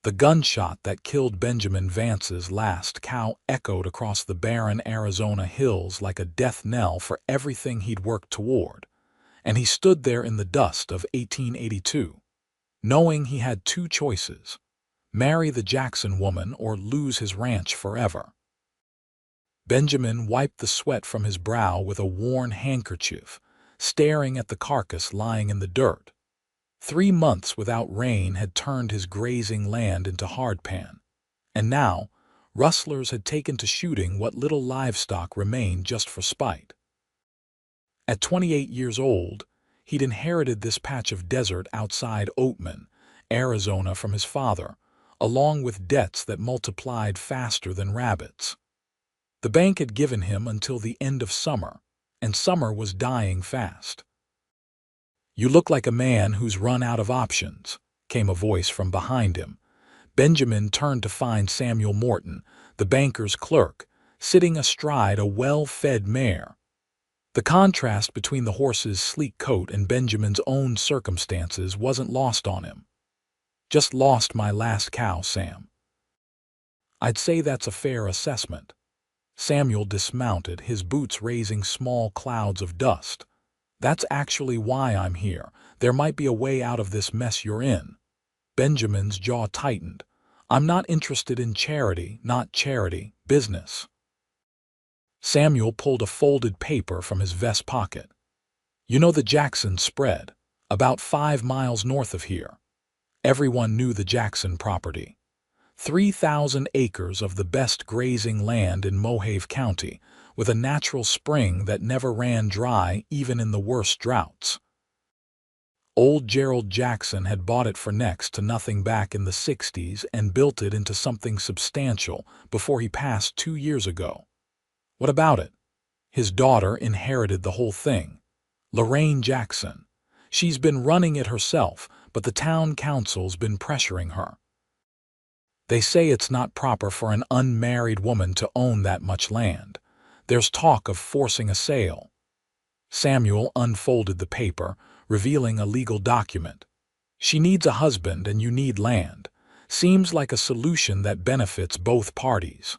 The gunshot that killed Benjamin Vance's last cow echoed across the barren Arizona hills like a death knell for everything he'd worked toward, and he stood there in the dust of 1882, knowing he had two choices: marry the Jackson woman or lose his ranch forever. Benjamin wiped the sweat from his brow with a worn handkerchief, staring at the carcass lying in the dirt. 3 months without rain had turned his grazing land into hardpan, and now rustlers had taken to shooting what little livestock remained just for spite. At 28 years old, he'd inherited this patch of desert outside Oatman, Arizona from his father, along with debts that multiplied faster than rabbits. The bank had given him until the end of summer, and summer was dying fast. "You look like a man who's run out of options," came a voice from behind him. Benjamin turned to find Samuel Morton, the banker's clerk, sitting astride a well-fed mare. The contrast between the horse's sleek coat and Benjamin's own circumstances wasn't lost on him. "Just lost my last cow, Sam." "I'd say that's a fair assessment." Samuel dismounted, his boots raising small clouds of dust. "That's actually why I'm here. There might be a way out of this mess you're in." Benjamin's jaw tightened. "I'm not interested in charity, not charity, business." Samuel pulled a folded paper from his vest pocket. "You know the Jackson spread, about 5 miles north of here." Everyone knew the Jackson property. 3,000 acres of the best grazing land in Mohave County, with a natural spring that never ran dry even in the worst droughts. Old Gerald Jackson had bought it for next to nothing back in the 60s and built it into something substantial before he passed 2 years ago. What about it? His daughter inherited the whole thing. Lorraine Jackson. She's been running it herself, but the town council's been pressuring her. They say it's not proper for an unmarried woman to own that much land. There's talk of forcing a sale. Samuel unfolded the paper, revealing a legal document. "She needs a husband and you need land. Seems like a solution that benefits both parties."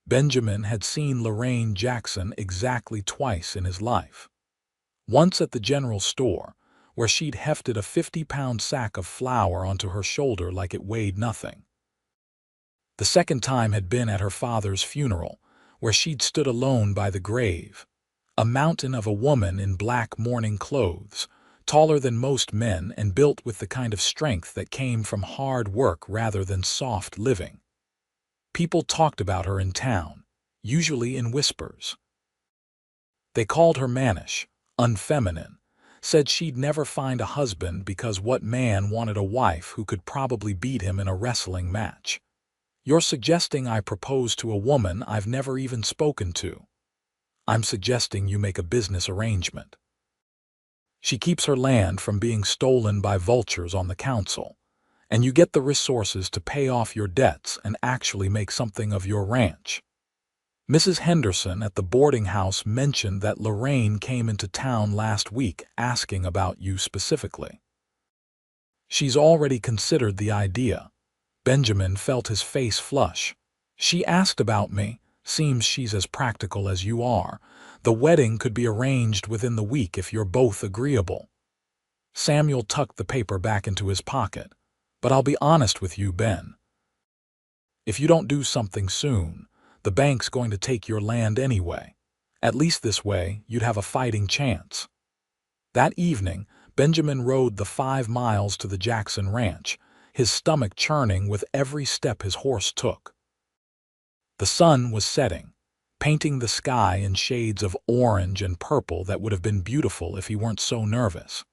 Benjamin had seen Lorraine Jackson exactly twice in his life. Once at the general store, where she'd hefted a 50-pound sack of flour onto her shoulder like it weighed nothing. The second time had been at her father's funeral, where she'd stood alone by the grave, a mountain of a woman in black mourning clothes, taller than most men and built with the kind of strength that came from hard work rather than soft living. People talked about her in town, usually in whispers. They called her mannish, unfeminine, said she'd never find a husband because what man wanted a wife who could probably beat him in a wrestling match? "You're suggesting I propose to a woman I've never even spoken to." "I'm suggesting you make a business arrangement. She keeps her land from being stolen by vultures on the council, and you get the resources to pay off your debts and actually make something of your ranch." Mrs. Henderson at the boarding house mentioned that Lorraine came into town last week asking about you specifically. "She's already considered the idea." Benjamin felt his face flush. "She asked about me. Seems she's as practical as you are. The wedding could be arranged within the week if you're both agreeable." Samuel tucked the paper back into his pocket. "But I'll be honest with you, Ben. If you don't do something soon, the bank's going to take your land anyway. At least this way, you'd have a fighting chance." That evening, Benjamin rode the 5 miles to the Jackson ranch, his stomach churning with every step his horse took. The sun was setting, painting the sky in shades of orange and purple that would have been beautiful if he weren't so nervous.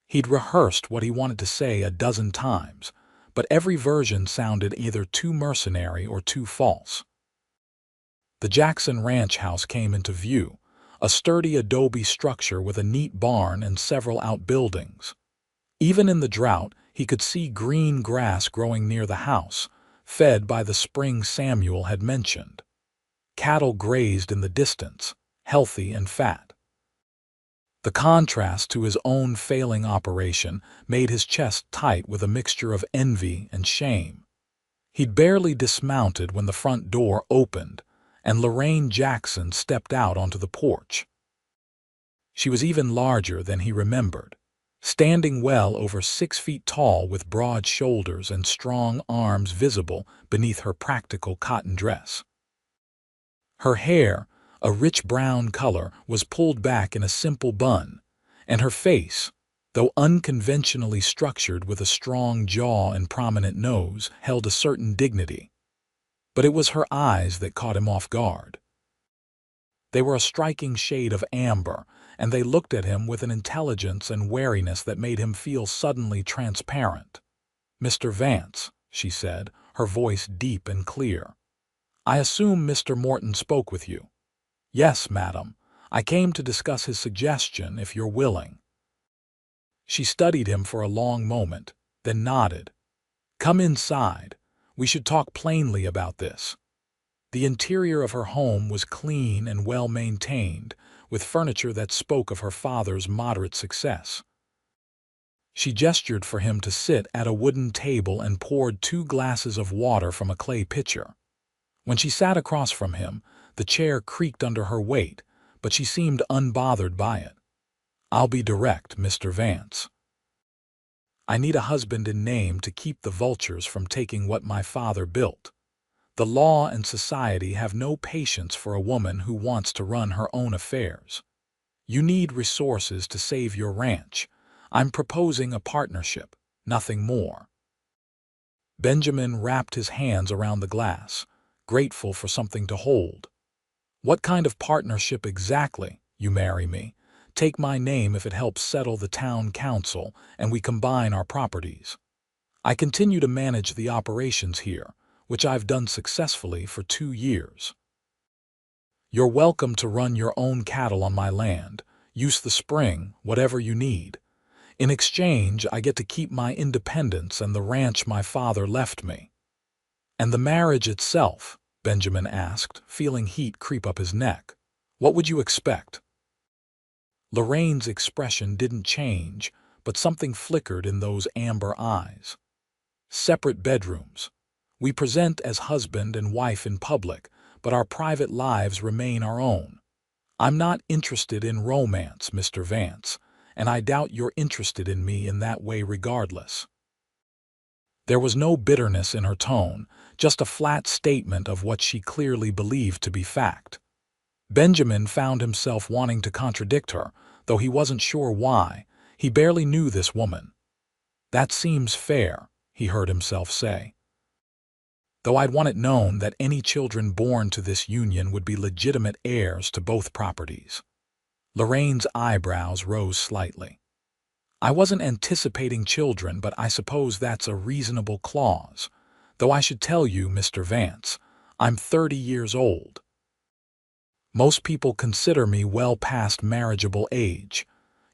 He'd rehearsed what he wanted to say a dozen times, but every version sounded either too mercenary or too false. The Jackson ranch house came into view, a sturdy adobe structure with a neat barn and several outbuildings. Even in the drought, he could see green grass growing near the house, fed by the spring Samuel had mentioned. Cattle grazed in the distance, healthy and fat. The contrast to his own failing operation made his chest tight with a mixture of envy and shame. He'd barely dismounted when the front door opened, and Lorraine Jackson stepped out onto the porch. She was even larger than he remembered, standing well over 6 feet tall with broad shoulders and strong arms visible beneath her practical cotton dress. Her hair, a rich brown color, was pulled back in a simple bun, and her face, though unconventionally structured with a strong jaw and prominent nose, held a certain dignity. But it was her eyes that caught him off guard. They were a striking shade of amber, and they looked at him with an intelligence and wariness that made him feel suddenly transparent. "Mr. Vance," she said, her voice deep and clear. "I assume Mr. Morton spoke with you." "Yes, madam. I came to discuss his suggestion, if you're willing." She studied him for a long moment, then nodded. "Come inside. We should talk plainly about this." The interior of her home was clean and well-maintained, with furniture that spoke of her father's moderate success. She gestured for him to sit at a wooden table and poured 2 glasses of water from a clay pitcher. When she sat across from him, the chair creaked under her weight, but she seemed unbothered by it. "I'll be direct, Mr. Vance. I need a husband in name to keep the vultures from taking what my father built. The law and society have no patience for a woman who wants to run her own affairs. You need resources to save your ranch. I'm proposing a partnership, nothing more." Benjamin wrapped his hands around the glass, grateful for something to hold. "What kind of partnership exactly? You marry me, take my name if it helps settle the town council, and we combine our properties. I continue to manage the operations here, which I've done successfully for 2 years. You're welcome to run your own cattle on my land, use the spring, whatever you need. In exchange, I get to keep my independence and the ranch my father left me." "And the marriage itself?" Benjamin asked, feeling heat creep up his neck. "What would you expect?" Lorraine's expression didn't change, but something flickered in those amber eyes. "Separate bedrooms. We present as husband and wife in public, but our private lives remain our own. I'm not interested in romance, Mr. Vance, and I doubt you're interested in me in that way regardless." There was no bitterness in her tone, just a flat statement of what she clearly believed to be fact. Benjamin found himself wanting to contradict her, though he wasn't sure why. He barely knew this woman. "That seems fair," he heard himself say. "Though I'd want it known that any children born to this union would be legitimate heirs to both properties." Lorraine's eyebrows rose slightly. "I wasn't anticipating children, but I suppose that's a reasonable clause. Though I should tell you, Mr. Vance, I'm 30 years old. Most people consider me well past marriageable age.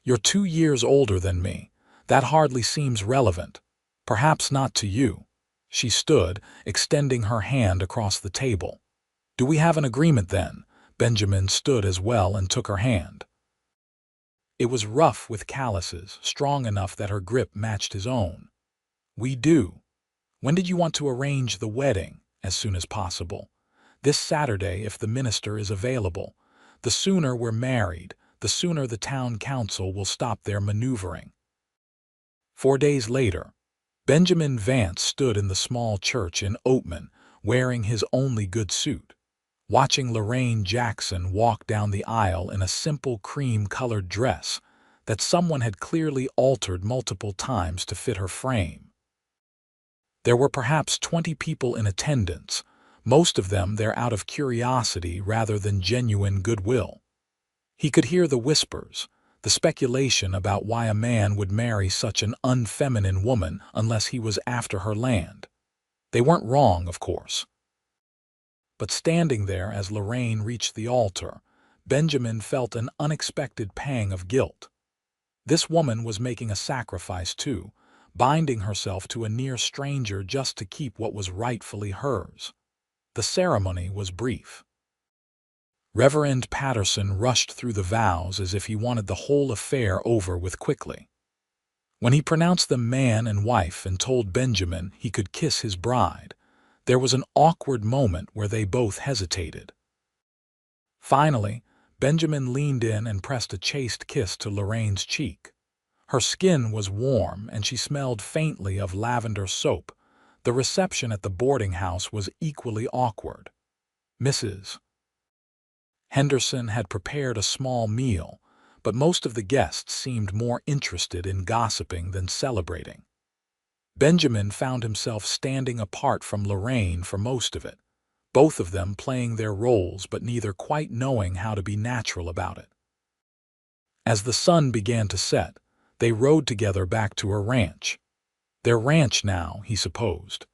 You're 2 years older than me. That hardly seems relevant. Perhaps not to you." She stood, extending her hand across the table. "Do we have an agreement then?" Benjamin stood as well and took her hand. It was rough with calluses, strong enough that her grip matched his own. "We do. When did you want to arrange the wedding?" "As soon as possible. This Saturday if the minister is available. The sooner we're married, the sooner the town council will stop their maneuvering." 4 days later, Benjamin Vance stood in the small church in Oatman, wearing his only good suit, watching Lorraine Jackson walk down the aisle in a simple cream-colored dress that someone had clearly altered multiple times to fit her frame. There were perhaps 20 people in attendance, most of them there out of curiosity rather than genuine goodwill. He could hear the whispers, the speculation about why a man would marry such an unfeminine woman unless he was after her land. They weren't wrong, of course. But standing there as Lorraine reached the altar, Benjamin felt an unexpected pang of guilt. This woman was making a sacrifice too, binding herself to a near stranger just to keep what was rightfully hers. The ceremony was brief. Reverend Patterson rushed through the vows as if he wanted the whole affair over with quickly. When he pronounced them man and wife and told Benjamin he could kiss his bride, there was an awkward moment where they both hesitated. Finally, Benjamin leaned in and pressed a chaste kiss to Lorraine's cheek. Her skin was warm and she smelled faintly of lavender soap. The reception at the boarding house was equally awkward. Mrs. Henderson had prepared a small meal, but most of the guests seemed more interested in gossiping than celebrating. Benjamin found himself standing apart from Lorraine for most of it, both of them playing their roles but neither quite knowing how to be natural about it. As the sun began to set, they rode together back to her ranch. Their ranch now, he supposed.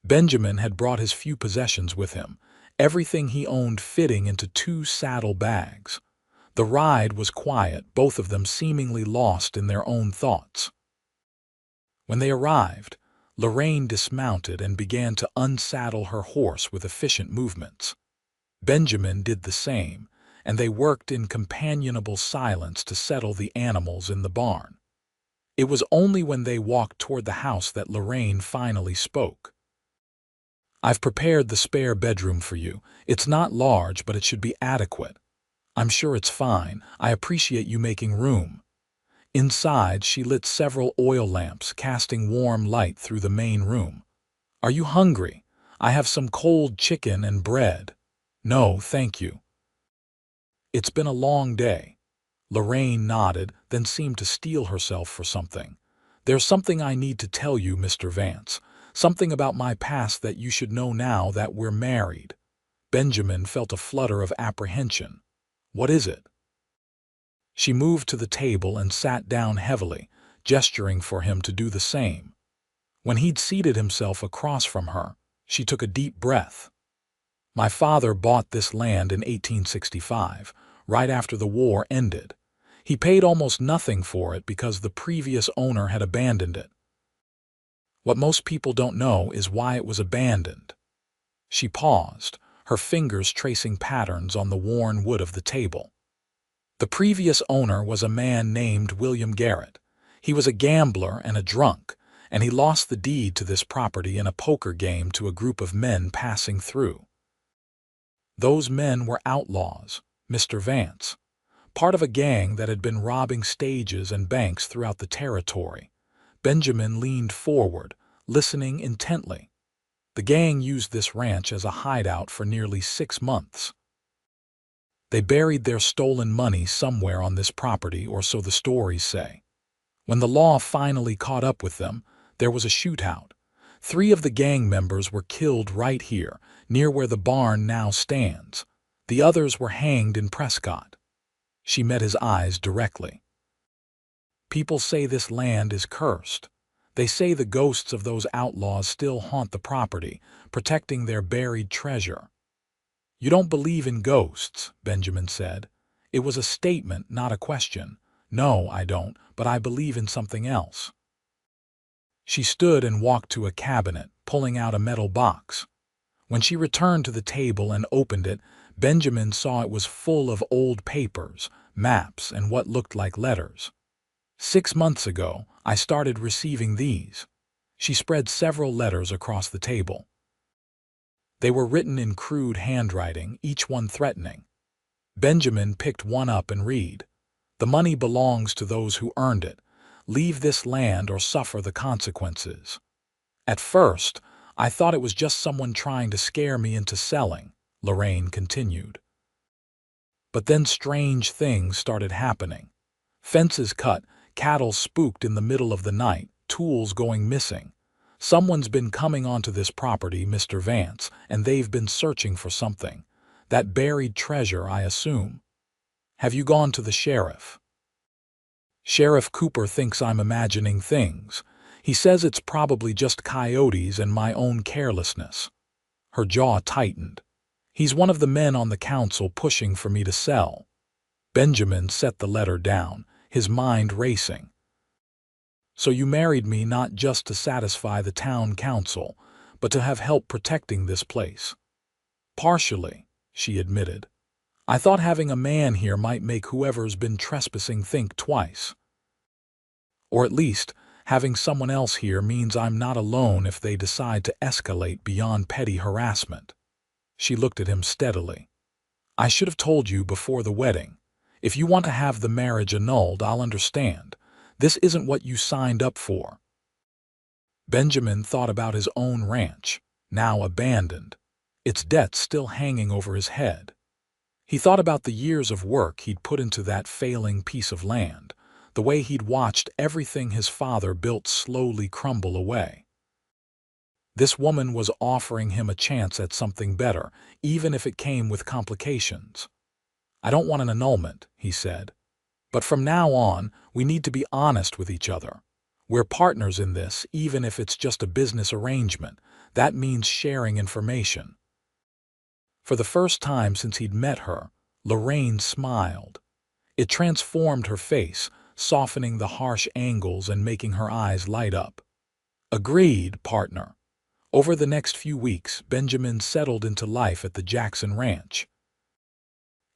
Benjamin had brought his few possessions with him, everything he owned fitting into 2 saddle bags. The ride was quiet, both of them seemingly lost in their own thoughts. When they arrived, Lorraine dismounted and began to unsaddle her horse with efficient movements. Benjamin did the same, and they worked in companionable silence to settle the animals in the barn. It was only when they walked toward the house that Lorraine finally spoke. "I've prepared the spare bedroom for you. It's not large, but it should be adequate. I'm sure it's fine. I appreciate you making room." Inside, she lit several oil lamps, casting warm light through the main room. "Are you hungry? I have some cold chicken and bread." "No, thank you." "It's been a long day." Lorraine nodded, then seemed to steel herself for something. "There's something I need to tell you, Mr. Vance. Something about my past that you should know now that we're married." Benjamin felt a flutter of apprehension. "What is it?" She moved to the table and sat down heavily, gesturing for him to do the same. When he'd seated himself across from her, she took a deep breath. "My father bought this land in 1865, right after the war ended. He paid almost nothing for it because the previous owner had abandoned it. What most people don't know is why it was abandoned." She paused, her fingers tracing patterns on the worn wood of the table. "The previous owner was a man named William Garrett. He was a gambler and a drunk, and he lost the deed to this property in a poker game to a group of men passing through. Those men were outlaws, Mr. Vance, part of a gang that had been robbing stages and banks throughout the territory." Benjamin leaned forward, listening intently. "The gang used this ranch as a hideout for nearly 6 months. They buried their stolen money somewhere on this property, or so the stories say. When the law finally caught up with them, there was a shootout. 3 of the gang members were killed right here, near where the barn now stands. The others were hanged in Prescott." She met his eyes directly. "People say this land is cursed. They say the ghosts of those outlaws still haunt the property, protecting their buried treasure." "You don't believe in ghosts," Benjamin said. It was a statement, not a question. "No, I don't, but I believe in something else." She stood and walked to a cabinet, pulling out a metal box. When she returned to the table and opened it, Benjamin saw it was full of old papers, maps, and what looked like letters. "6 months ago, I started receiving these." She spread several letters across the table. They were written in crude handwriting, each one threatening. Benjamin picked one up and read. "The money belongs to those who earned it. Leave this land or suffer the consequences." "At first, I thought it was just someone trying to scare me into selling," Lorraine continued. "But then strange things started happening. Fences cut, cattle spooked in the middle of the night, tools going missing. Someone's been coming onto this property, Mr. Vance, and they've been searching for something. That buried treasure, I assume. Have you gone to the sheriff?" "Sheriff Cooper thinks I'm imagining things. He says it's probably just coyotes and my own carelessness." Her jaw tightened. "He's one of the men on the council pushing for me to sell." Benjamin set the letter down, his mind racing. "So you married me not just to satisfy the town council, but to have help protecting this place." "Partially," she admitted. I thought having a man here might make whoever's been trespassing think twice. Or at least, having someone else here means I'm not alone if they decide to escalate beyond petty harassment. She looked at him steadily. I should have told you before the wedding. If you want to have the marriage annulled, I'll understand. This isn't what you signed up for. Benjamin thought about his own ranch, now abandoned, its debts still hanging over his head. He thought about the years of work he'd put into that failing piece of land, the way he'd watched everything his father built slowly crumble away. This woman was offering him a chance at something better, even if it came with complications. I don't want an annulment, he said. But from now on, we need to be honest with each other. We're partners in this, even if it's just a business arrangement. That means sharing information. For the first time since he'd met her, Lorraine smiled. It transformed her face, softening the harsh angles and making her eyes light up. Agreed, partner. Over the next few weeks, Benjamin settled into life at the Jackson Ranch.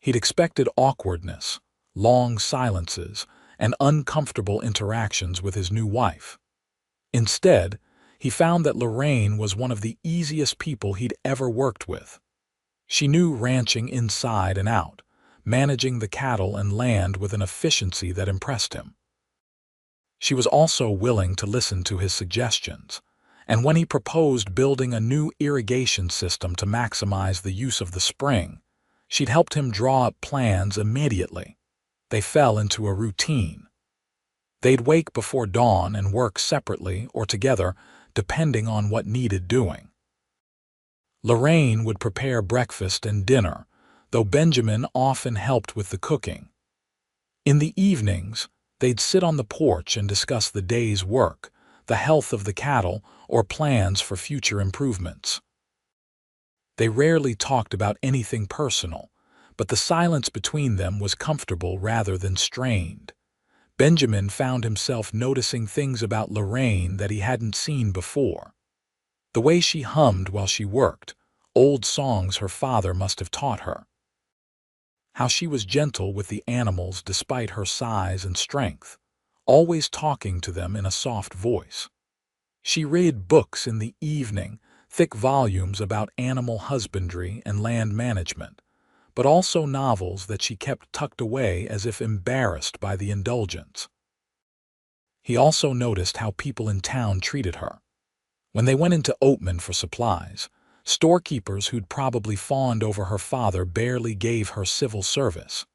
He'd expected awkwardness, long silences, and uncomfortable interactions with his new wife. Instead, he found that Lorraine was one of the easiest people he'd ever worked with. She knew ranching inside and out, managing the cattle and land with an efficiency that impressed him. She was also willing to listen to his suggestions, and when he proposed building a new irrigation system to maximize the use of the spring, she'd helped him draw up plans immediately. They fell into a routine. They'd wake before dawn and work separately or together, depending on what needed doing. Lorraine would prepare breakfast and dinner, though Benjamin often helped with the cooking. In the evenings, they'd sit on the porch and discuss the day's work, the health of the cattle, or plans for future improvements. They rarely talked about anything personal, but the silence between them was comfortable rather than strained. Benjamin found himself noticing things about Lorraine that he hadn't seen before. The way she hummed while she worked, old songs her father must have taught her. How she was gentle with the animals despite her size and strength, always talking to them in a soft voice. She read books in the evening, thick volumes about animal husbandry and land management, but also novels that she kept tucked away as if embarrassed by the indulgence. He also noticed how people in town treated her. When they went into Oatman for supplies, storekeepers who'd probably fawned over her father barely gave her civil service.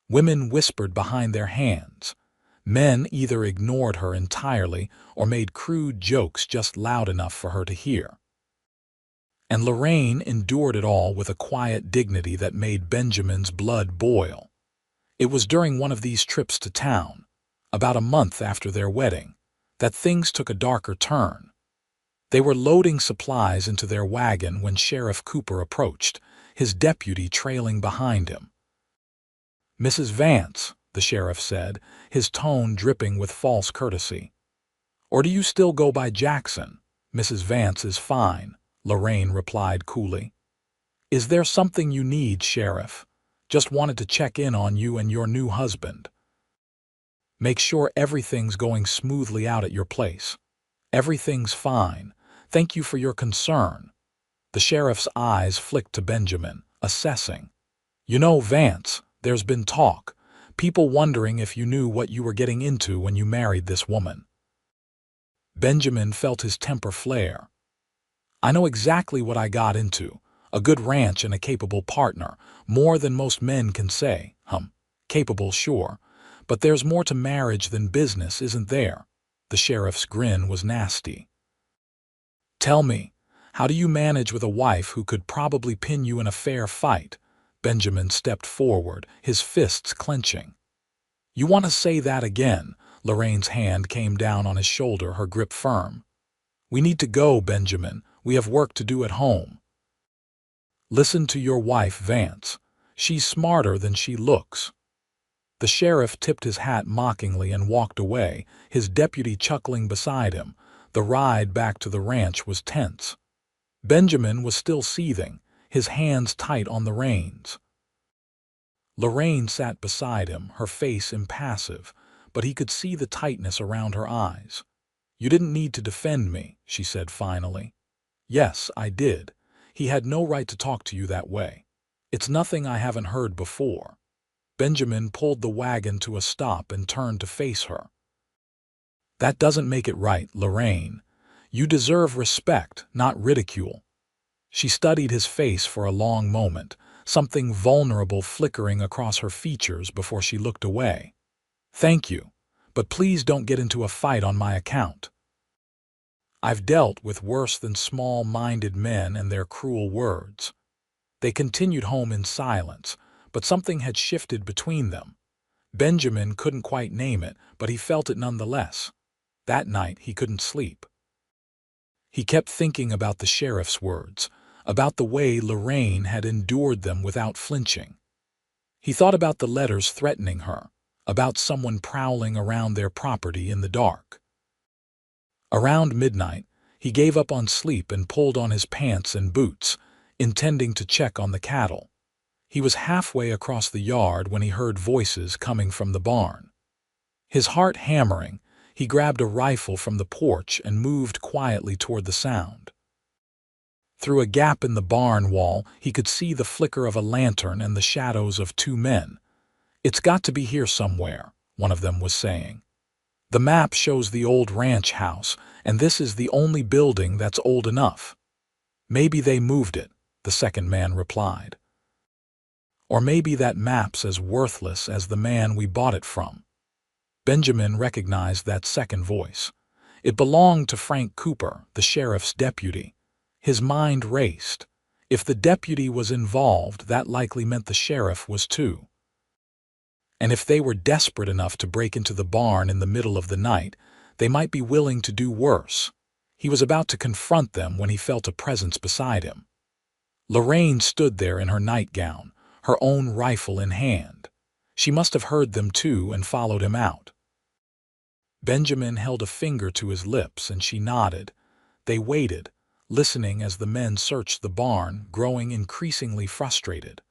Women whispered behind their hands. Men either ignored her entirely or made crude jokes just loud enough for her to hear. And Lorraine endured it all with a quiet dignity that made Benjamin's blood boil. It was during one of these trips to town, about a month after their wedding, that things took a darker turn. They were loading supplies into their wagon when Sheriff Cooper approached, his deputy trailing behind him. "Mrs. Vance," the sheriff said, his tone dripping with false courtesy. "Or do you still go by Jackson?" "Mrs. Vance is fine," Lorraine replied coolly. "Is there something you need, Sheriff? Just wanted to check in on you and your new husband. Make sure everything's going smoothly out at your place." "Everything's fine. Thank you for your concern." The sheriff's eyes flicked to Benjamin, assessing. "You know, Vance, there's been talk. People wondering if you knew what you were getting into when you married this woman." Benjamin felt his temper flare. "I know exactly what I got into. A good ranch and a capable partner. More than most men can say. Capable, sure. But there's more to marriage than business, isn't there?" The sheriff's grin was nasty. "Tell me, how do you manage with a wife who could probably pin you in a fair fight?" Benjamin stepped forward, his fists clenching. "You want to say that again?" Lorraine's hand came down on his shoulder, her grip firm. "We need to go, Benjamin. We have work to do at home." "Listen to your wife, Vance. She's smarter than she looks." The sheriff tipped his hat mockingly and walked away, his deputy chuckling beside him. The ride back to the ranch was tense. Benjamin was still seething, his hands tight on the reins. Lorraine sat beside him, her face impassive, but he could see the tightness around her eyes. "You didn't need to defend me," she said finally. "Yes, I did. He had no right to talk to you that way. It's nothing I haven't heard before." Benjamin pulled the wagon to a stop and turned to face her. "That doesn't make it right, Lorraine. You deserve respect, not ridicule." She studied his face for a long moment, something vulnerable flickering across her features before she looked away. "Thank you, but please don't get into a fight on my account. I've dealt with worse than small-minded men and their cruel words." They continued home in silence, but something had shifted between them. Benjamin couldn't quite name it, but he felt it nonetheless. That night he couldn't sleep. He kept thinking about the sheriff's words, about the way Lorraine had endured them without flinching. He thought about the letters threatening her, about someone prowling around their property in the dark. Around midnight, he gave up on sleep and pulled on his pants and boots, intending to check on the cattle. He was halfway across the yard when he heard voices coming from the barn. His heart hammering, he grabbed a rifle from the porch and moved quietly toward the sound. Through a gap in the barn wall, he could see the flicker of a lantern and the shadows of two men. "It's got to be here somewhere," one of them was saying. "The map shows the old ranch house, and this is the only building that's old enough." "Maybe they moved it," the second man replied. "Or maybe that map's as worthless as the man we bought it from." Benjamin recognized that second voice. It belonged to Frank Cooper, the sheriff's deputy. His mind raced. If the deputy was involved, that likely meant the sheriff was too. And if they were desperate enough to break into the barn in the middle of the night, they might be willing to do worse. He was about to confront them when he felt a presence beside him. Lorraine stood there in her nightgown, her own rifle in hand. She must have heard them too and followed him out. Benjamin held a finger to his lips and she nodded. They waited, listening as the men searched the barn, growing increasingly frustrated.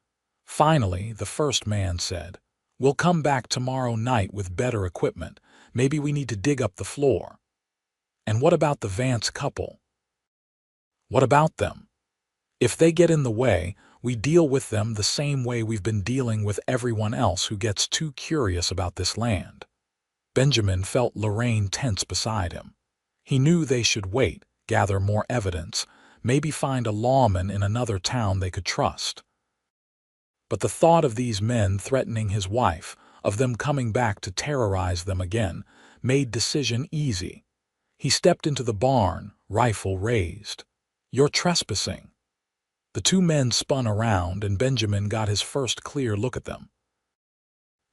Finally, the first man said, "We'll come back tomorrow night with better equipment. Maybe we need to dig up the floor." "And what about the Vance couple?" "What about them? If they get in the way, we deal with them the same way we've been dealing with everyone else who gets too curious about this land." Benjamin felt Lorraine tense beside him. He knew they should wait, gather more evidence, maybe find a lawman in another town they could trust. But the thought of these men threatening his wife, of them coming back to terrorize them again, made decision easy. He stepped into the barn, rifle raised. "You're trespassing." The two men spun around and Benjamin got his first clear look at them.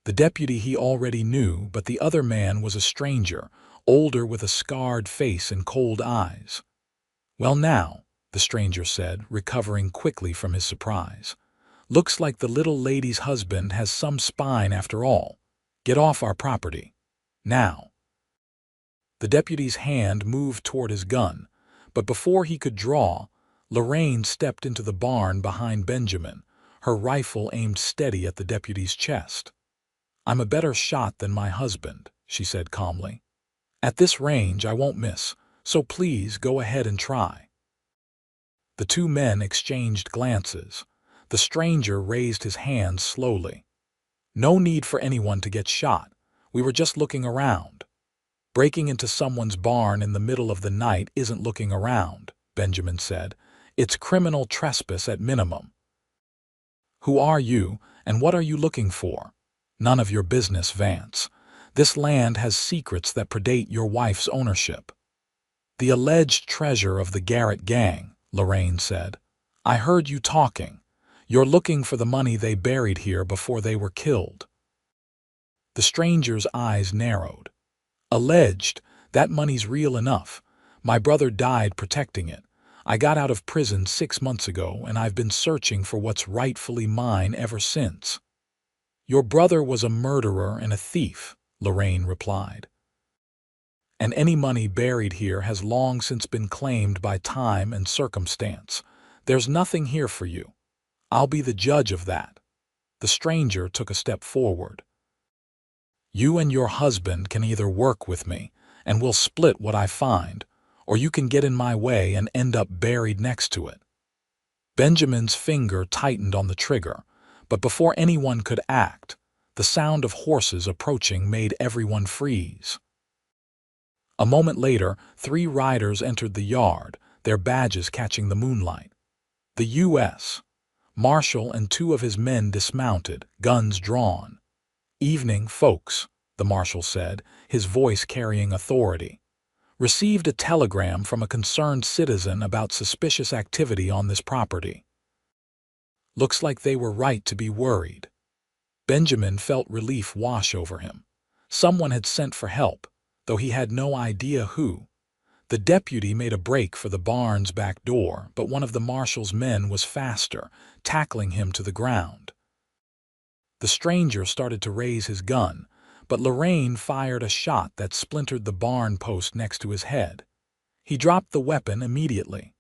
The deputy he already knew, but the other man was a stranger, older with a scarred face and cold eyes. "Well now," the stranger said, recovering quickly from his surprise. "Looks like the little lady's husband has some spine after all. Get off our property. Now." The deputy's hand moved toward his gun, but before he could draw, Lorraine stepped into the barn behind Benjamin, her rifle aimed steady at the deputy's chest. "I'm a better shot than my husband," she said calmly. "At this range I won't miss, so please go ahead and try." The two men exchanged glances. The stranger raised his hand slowly. "No need for anyone to get shot. We were just looking around." "Breaking into someone's barn in the middle of the night isn't looking around," Benjamin said. "It's criminal trespass at minimum." "Who are you, and what are you looking for?" "None of your business, Vance. This land has secrets that predate your wife's ownership." "The alleged treasure of the Garrett gang," Lorraine said. "I heard you talking. You're looking for the money they buried here before they were killed." The stranger's eyes narrowed. "Alleged? That money's real enough. My brother died protecting it. I got out of prison 6 months ago, and I've been searching for what's rightfully mine ever since." "Your brother was a murderer and a thief," Lorraine replied. "And any money buried here has long since been claimed by time and circumstance. There's nothing here for you. I'll be the judge of that." The stranger took a step forward. "You and your husband can either work with me, and we'll split what I find, or you can get in my way and end up buried next to it." Benjamin's finger tightened on the trigger, but before anyone could act, the sound of horses approaching made everyone freeze. A moment later, 3 riders entered the yard, their badges catching the moonlight. The U.S. Marshal and 2 of his men dismounted, guns drawn. "Evening, folks," the marshal said, his voice carrying authority. "Received a telegram from a concerned citizen about suspicious activity on this property." Looks like they were right to be worried. Benjamin felt relief wash over him. Someone had sent for help, though he had no idea who. The deputy made a break for the barn's back door, but one of the marshal's men was faster, tackling him to the ground. The stranger started to raise his gun, but Lorraine fired a shot that splintered the barn post next to his head. He dropped the weapon immediately.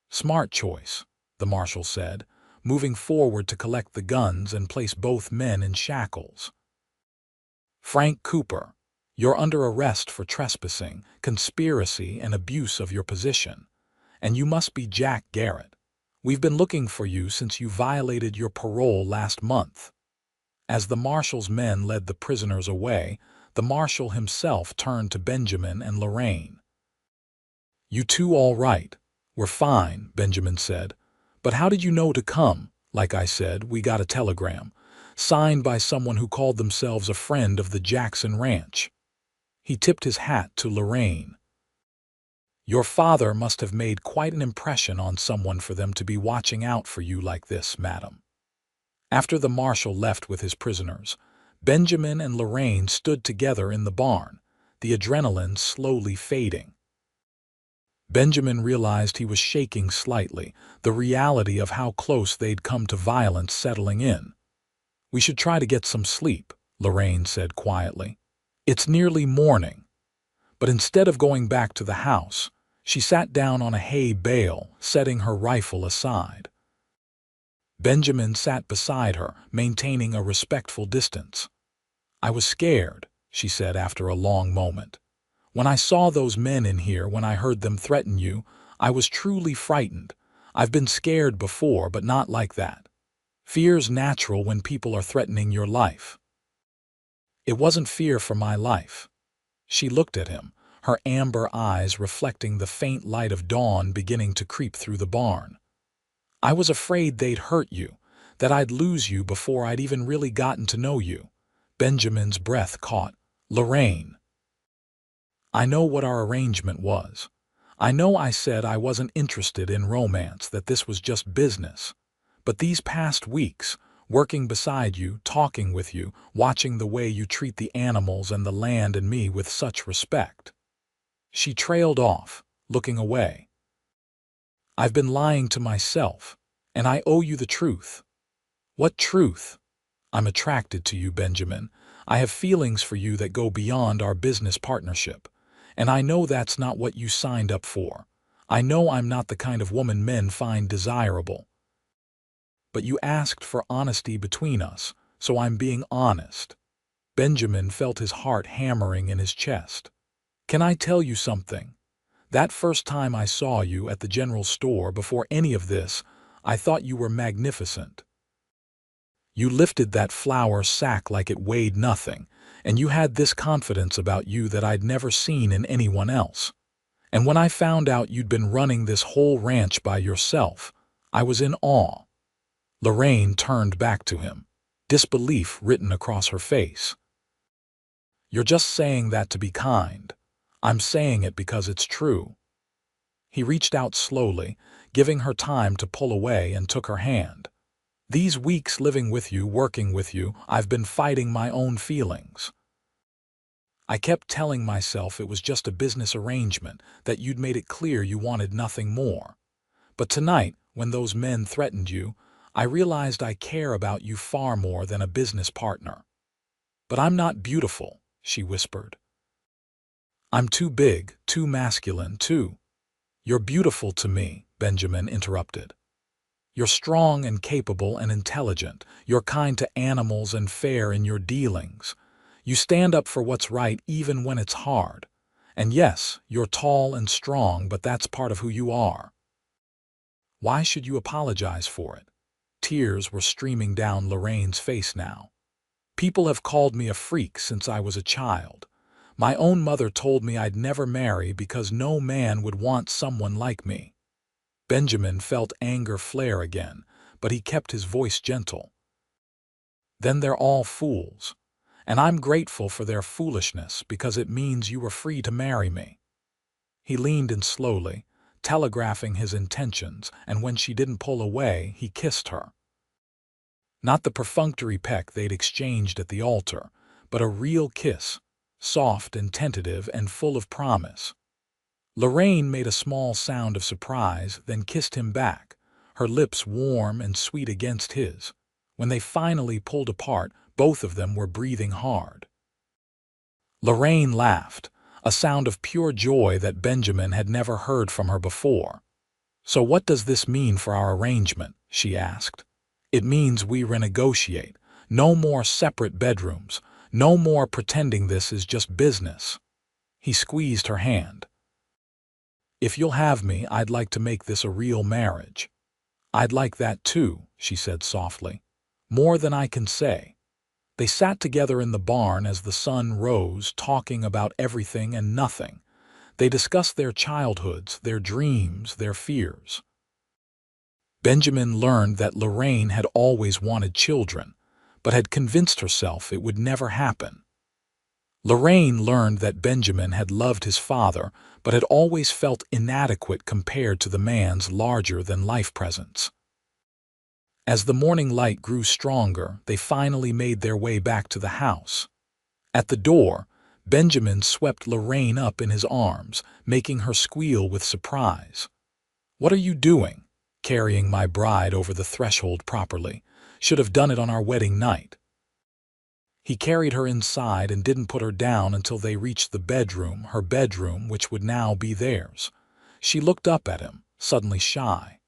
"Smart choice," the marshal said, moving forward to collect the guns and place both men in shackles. "Frank Cooper, you're under arrest for trespassing, conspiracy, and abuse of your position. And you must be Jack Garrett. We've been looking for you since you violated your parole last month." As the marshal's men led the prisoners away, the marshal himself turned to Benjamin and Lorraine. "You two all right?" "We're fine," Benjamin said. "But how did you know to come?" "Like I said, we got a telegram, signed by someone who called themselves a friend of the Jackson Ranch." He tipped his hat to Lorraine. "Your father must have made quite an impression on someone for them to be watching out for you like this, madam." After the marshal left with his prisoners, Benjamin and Lorraine stood together in the barn, the adrenaline slowly fading. Benjamin realized he was shaking slightly, the reality of how close they'd come to violence settling in. "We should try to get some sleep," Lorraine said quietly. "It's nearly morning." But instead of going back to the house, she sat down on a hay bale, setting her rifle aside. Benjamin sat beside her, maintaining a respectful distance. "I was scared," she said after a long moment. "When I saw those men in here, when I heard them threaten you, I was truly frightened. I've been scared before, but not like that. Fear's natural when people are threatening your life." "It wasn't fear for my life." She looked at him, her amber eyes reflecting the faint light of dawn beginning to creep through the barn. "I was afraid they'd hurt you, that I'd lose you before I'd even really gotten to know you." Benjamin's breath caught. "Lorraine, I know what our arrangement was. I know I said I wasn't interested in romance, that this was just business. But these past weeks, working beside you, talking with you, watching the way you treat the animals and the land and me with such respect." She trailed off, looking away. "I've been lying to myself, and I owe you the truth." "What truth?" "I'm attracted to you, Benjamin. I have feelings for you that go beyond our business partnership. And I know that's not what you signed up for. I know I'm not the kind of woman men find desirable. But you asked for honesty between us, so I'm being honest." Benjamin felt his heart hammering in his chest. "Can I tell you something? That first time I saw you at the general store before any of this, I thought you were magnificent. You lifted that flour sack like it weighed nothing, and you had this confidence about you that I'd never seen in anyone else. And when I found out you'd been running this whole ranch by yourself, I was in awe." Lorraine turned back to him, disbelief written across her face. "You're just saying that to be kind. I'm saying it because it's true." He reached out slowly, giving her time to pull away, and took her hand. "These weeks living with you, working with you, I've been fighting my own feelings. I kept telling myself it was just a business arrangement, that you'd made it clear you wanted nothing more. But tonight, when those men threatened you, I realized I care about you far more than a business partner." "But I'm not beautiful," she whispered. "I'm too big, too masculine, too—" "You're beautiful to me," Benjamin interrupted. You're strong and capable and intelligent. You're kind to animals and fair in your dealings. You stand up for what's right even when it's hard. And yes, you're tall and strong, but that's part of who you are. Why should you apologize for it? Tears were streaming down Lorraine's face now. People have called me a freak since I was a child. My own mother told me I'd never marry because no man would want someone like me. Benjamin felt anger flare again, but he kept his voice gentle. Then they're all fools. And I'm grateful for their foolishness because it means you were free to marry me. He leaned in slowly, telegraphing his intentions, and when she didn't pull away, he kissed her. Not the perfunctory peck they'd exchanged at the altar, but a real kiss, soft and tentative and full of promise. Lorraine made a small sound of surprise, then kissed him back, her lips warm and sweet against his. When they finally pulled apart, both of them were breathing hard. Lorraine laughed, a sound of pure joy that Benjamin had never heard from her before. "So what does this mean for our arrangement?" she asked. "It means we renegotiate. No more separate bedrooms. No more pretending this is just business." He squeezed her hand. "If you'll have me, I'd like to make this a real marriage." "I'd like that too," she said softly. "More than I can say." They sat together in the barn as the sun rose, talking about everything and nothing. They discussed their childhoods, their dreams, their fears. Benjamin learned that Lorraine had always wanted children, but had convinced herself it would never happen. Lorraine learned that Benjamin had loved his father, but had always felt inadequate compared to the man's larger-than-life presence. As the morning light grew stronger, they finally made their way back to the house. At the door, Benjamin swept Lorraine up in his arms, making her squeal with surprise. "What are you doing? Carrying my bride over the threshold properly. Should have done it on our wedding night." He carried her inside and didn't put her down until they reached the bedroom, her bedroom, which would now be theirs. She looked up at him, suddenly shy.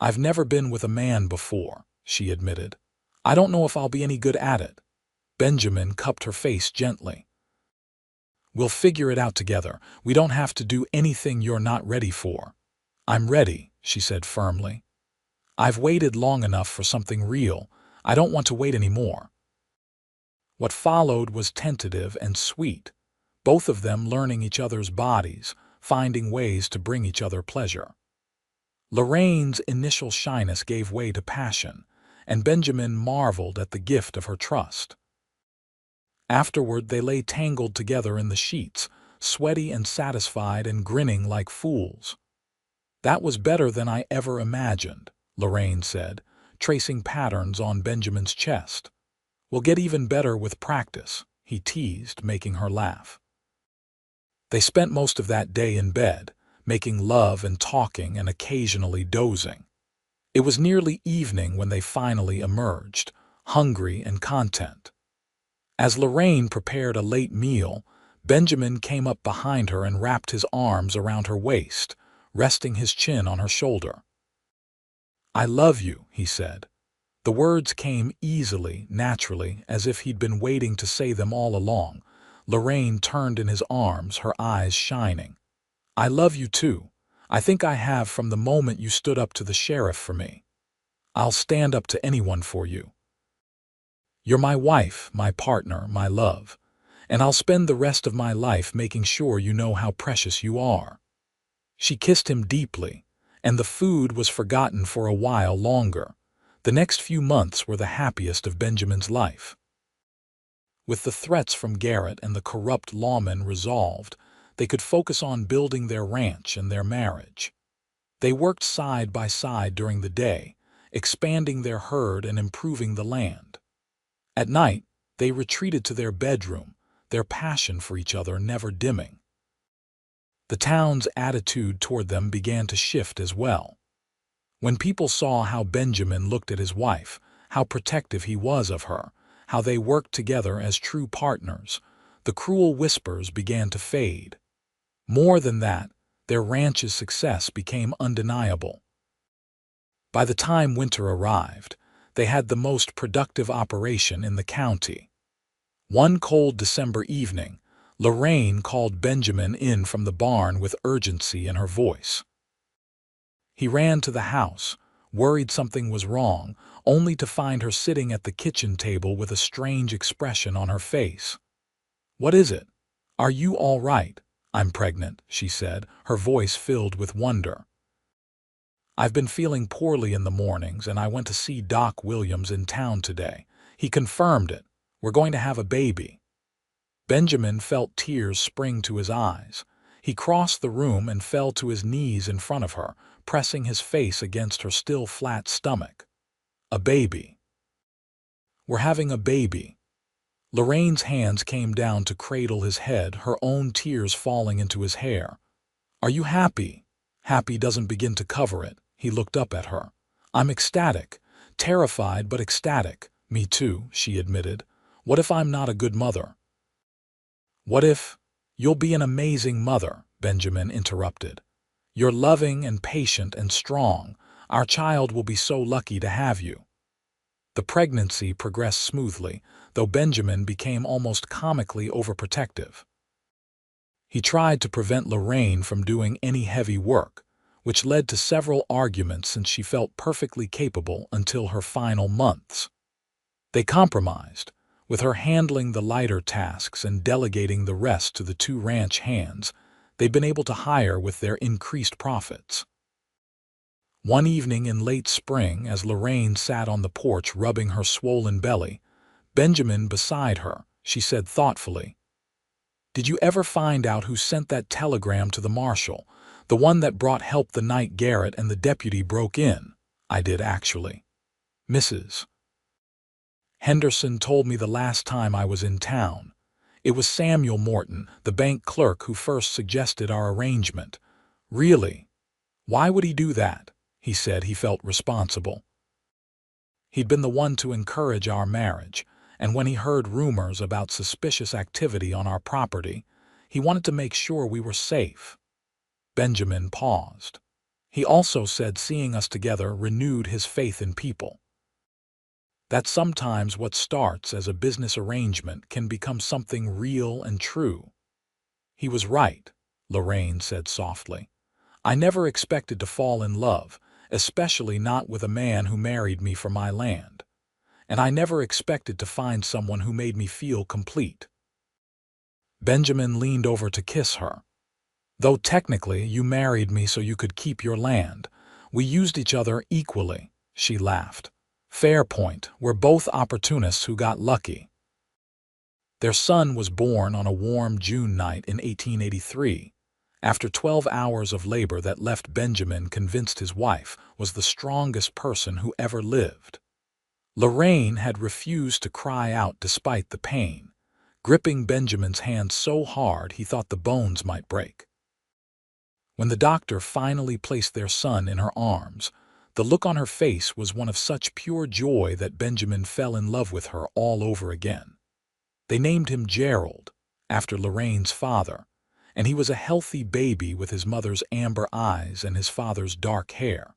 "I've never been with a man before," she admitted. "I don't know if I'll be any good at it." Benjamin cupped her face gently. "We'll figure it out together. We don't have to do anything you're not ready for." "I'm ready," she said firmly. "I've waited long enough for something real. I don't want to wait anymore." What followed was tentative and sweet, both of them learning each other's bodies, finding ways to bring each other pleasure. Lorraine's initial shyness gave way to passion, and Benjamin marveled at the gift of her trust. Afterward, they lay tangled together in the sheets, sweaty and satisfied and grinning like fools. "That was better than I ever imagined," Lorraine said, tracing patterns on Benjamin's chest. "We'll get even better with practice," he teased, making her laugh. They spent most of that day in bed, making love and talking and occasionally dozing. It was nearly evening when they finally emerged, hungry and content. As Lorraine prepared a late meal, Benjamin came up behind her and wrapped his arms around her waist, resting his chin on her shoulder. "I love you," he said. The words came easily, naturally, as if he'd been waiting to say them all along. Lorraine turned in his arms, her eyes shining. "I love you too. I think I have from the moment you stood up to the sheriff for me. I'll stand up to anyone for you. You're my wife, my partner, my love, and I'll spend the rest of my life making sure you know how precious you are." She kissed him deeply, and the food was forgotten for a while longer. The next few months were the happiest of Benjamin's life. With the threats from Garrett and the corrupt lawmen resolved, they could focus on building their ranch and their marriage. They worked side by side during the day, expanding their herd and improving the land. At night, they retreated to their bedroom, their passion for each other never dimming. The town's attitude toward them began to shift as well. When people saw how Benjamin looked at his wife, how protective he was of her, how they worked together as true partners, the cruel whispers began to fade. More than that, their ranch's success became undeniable. By the time winter arrived, they had the most productive operation in the county. One cold December evening, Lorraine called Benjamin in from the barn with urgency in her voice. He ran to the house, worried something was wrong, only to find her sitting at the kitchen table with a strange expression on her face. "What is it? Are you all right?" "I'm pregnant," she said, her voice filled with wonder. "I've been feeling poorly in the mornings, and I went to see Doc Williams in town today. He confirmed it. We're going to have a baby." Benjamin felt tears spring to his eyes. He crossed the room and fell to his knees in front of her, pressing his face against her still flat stomach. "A baby. We're having a baby." Lorraine's hands came down to cradle his head, her own tears falling into his hair. "Are you happy?" Happy doesn't begin to cover it. He looked up at her. "I'm ecstatic. Terrified, but ecstatic." "Me too," she admitted. "What if I'm not a good mother?" "What if—" "You'll be an amazing mother," Benjamin interrupted. "You're loving and patient and strong. Our child will be so lucky to have you." The pregnancy progressed smoothly, though Benjamin became almost comically overprotective. He tried to prevent Lorraine from doing any heavy work, which led to several arguments since she felt perfectly capable until her final months. They compromised, with her handling the lighter tasks and delegating the rest to the two ranch hands they'd been able to hire with their increased profits. One evening in late spring, as Lorraine sat on the porch rubbing her swollen belly, Benjamin beside her, she said thoughtfully, "Did you ever find out who sent that telegram to the marshal, the one that brought help the night Garrett and the deputy broke in?" "I did, actually. Mrs. Henderson told me the last time I was in town. It was Samuel Morton, the bank clerk, who first suggested our arrangement." "Really? Why would he do that?" He said he felt responsible. He'd been the one to encourage our marriage, and when he heard rumors about suspicious activity on our property, he wanted to make sure we were safe. Benjamin paused. He also said seeing us together renewed his faith in people. That sometimes what starts as a business arrangement can become something real and true. "He was right," Lorraine said softly. "I never expected to fall in love, especially not with a man who married me for my land. And I never expected to find someone who made me feel complete." Benjamin leaned over to kiss her. "Though technically you married me so you could keep your land, we used each other equally," she laughed. "Fair point. We're both opportunists who got lucky." Their son was born on a warm June night in 1883, after 12 hours of labor that left Benjamin convinced his wife was the strongest person who ever lived. Lorraine had refused to cry out despite the pain, gripping Benjamin's hand so hard he thought the bones might break. When the doctor finally placed their son in her arms, the look on her face was one of such pure joy that Benjamin fell in love with her all over again. They named him Gerald, after Lorraine's father, and he was a healthy baby with his mother's amber eyes and his father's dark hair.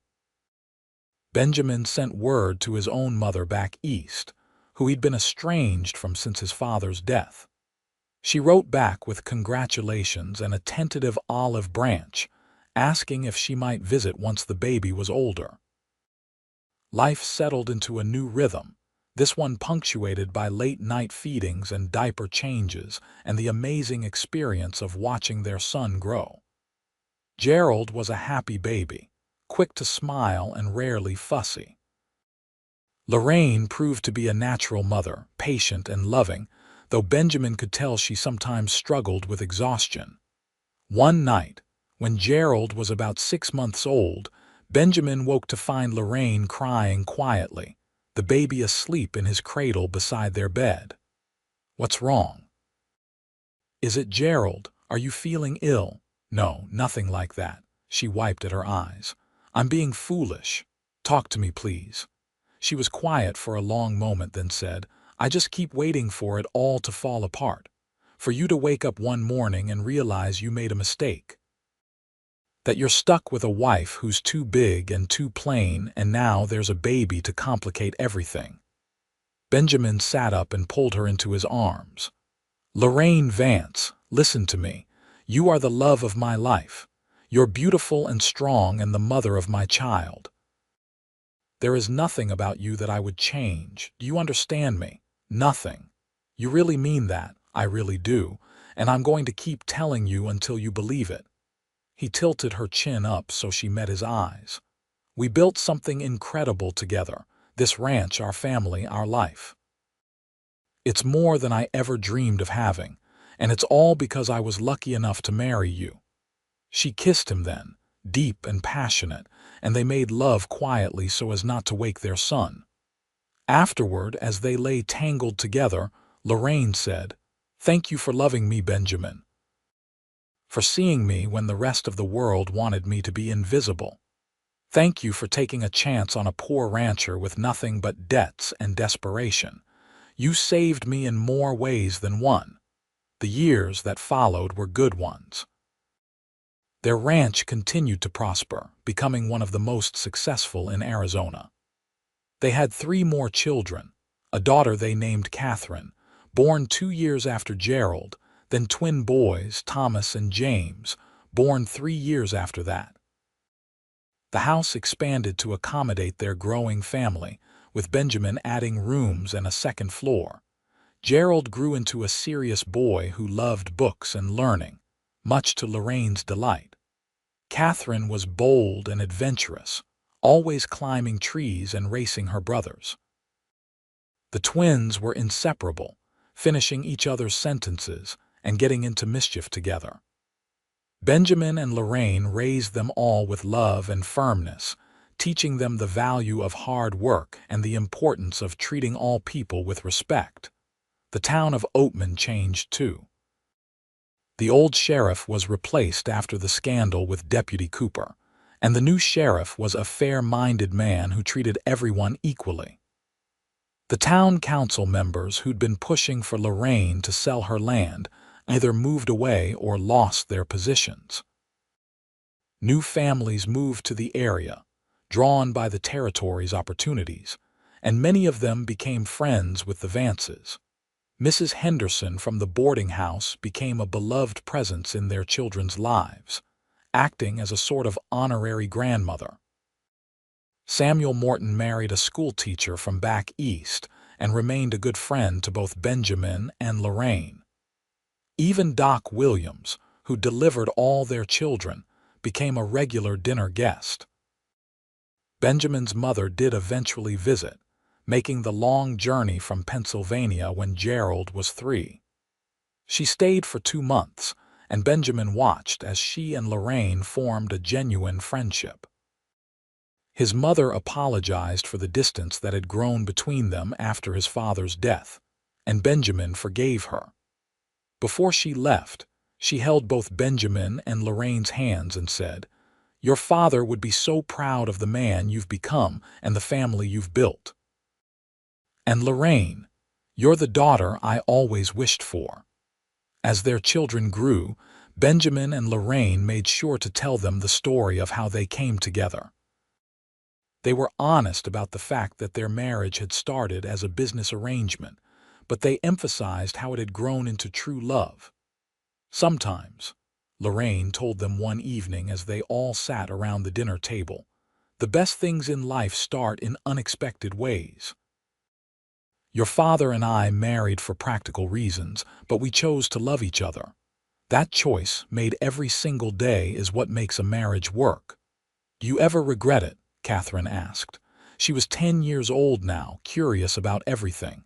Benjamin sent word to his own mother back east, who he'd been estranged from since his father's death. She wrote back with congratulations and a tentative olive branch, asking if she might visit once the baby was older. Life settled into a new rhythm, this one punctuated by late-night feedings and diaper changes and the amazing experience of watching their son grow. Gerald was a happy baby, quick to smile and rarely fussy. Lorraine proved to be a natural mother, patient and loving, though Benjamin could tell she sometimes struggled with exhaustion. One night, when Gerald was about 6 months old, Benjamin woke to find Lorraine crying quietly, the baby asleep in his cradle beside their bed. "What's wrong?" "Is it Gerald? Are you feeling ill?" "No, nothing like that." She wiped at her eyes. "I'm being foolish. Talk to me, please." She was quiet for a long moment, then said, "I just keep waiting for it all to fall apart. For you to wake up one morning and realize you made a mistake." That you're stuck with a wife who's too big and too plain, and now there's a baby to complicate everything. Benjamin sat up and pulled her into his arms. Lorraine Vance, listen to me. You are the love of my life. You're beautiful and strong and the mother of my child. There is nothing about you that I would change. Do you understand me? Nothing. You really mean that. I really do. And I'm going to keep telling you until you believe it. He tilted her chin up so she met his eyes. We built something incredible together. This ranch, our family, our life. It's more than I ever dreamed of having, and it's all because I was lucky enough to marry you. She kissed him then, deep and passionate, and they made love quietly so as not to wake their son. Afterward, as they lay tangled together, Lorraine said, "Thank you for loving me, Benjamin. For seeing me when the rest of the world wanted me to be invisible. Thank you for taking a chance on a poor rancher with nothing but debts and desperation. You saved me in more ways than one. The years that followed were good ones." Their ranch continued to prosper, becoming one of the most successful in Arizona. They had 3 more children, a daughter they named Catherine, born 2 years after Gerald, then twin boys, Thomas and James, born 3 years after that. The house expanded to accommodate their growing family, with Benjamin adding rooms and a second floor. Gerald grew into a serious boy who loved books and learning, much to Lorraine's delight. Catherine was bold and adventurous, always climbing trees and racing her brothers. The twins were inseparable, finishing each other's sentences and getting into mischief together. Benjamin and Lorraine raised them all with love and firmness, teaching them the value of hard work and the importance of treating all people with respect. The town of Oatman changed too. The old sheriff was replaced after the scandal with Deputy Cooper, and the new sheriff was a fair-minded man who treated everyone equally. The town council members who'd been pushing for Lorraine to sell her land either moved away or lost their positions. New families moved to the area, drawn by the territory's opportunities, and many of them became friends with the Vances. Mrs. Henderson from the boarding house became a beloved presence in their children's lives, acting as a sort of honorary grandmother. Samuel Morton married a schoolteacher from back east and remained a good friend to both Benjamin and Lorraine. Even Doc Williams, who delivered all their children, became a regular dinner guest. Benjamin's mother did eventually visit, making the long journey from Pennsylvania when Gerald was 3. She stayed for 2 months, and Benjamin watched as she and Lorraine formed a genuine friendship. His mother apologized for the distance that had grown between them after his father's death, and Benjamin forgave her. Before she left, she held both Benjamin and Lorraine's hands and said, "Your father would be so proud of the man you've become and the family you've built. And Lorraine, you're the daughter I always wished for." As their children grew, Benjamin and Lorraine made sure to tell them the story of how they came together. They were honest about the fact that their marriage had started as a business arrangement, but they emphasized how it had grown into true love. Sometimes, Lorraine told them one evening as they all sat around the dinner table, the best things in life start in unexpected ways. Your father and I married for practical reasons, but we chose to love each other. That choice, made every single day, is what makes a marriage work. Do you ever regret it? Catherine asked. She was 10 years old now, curious about everything.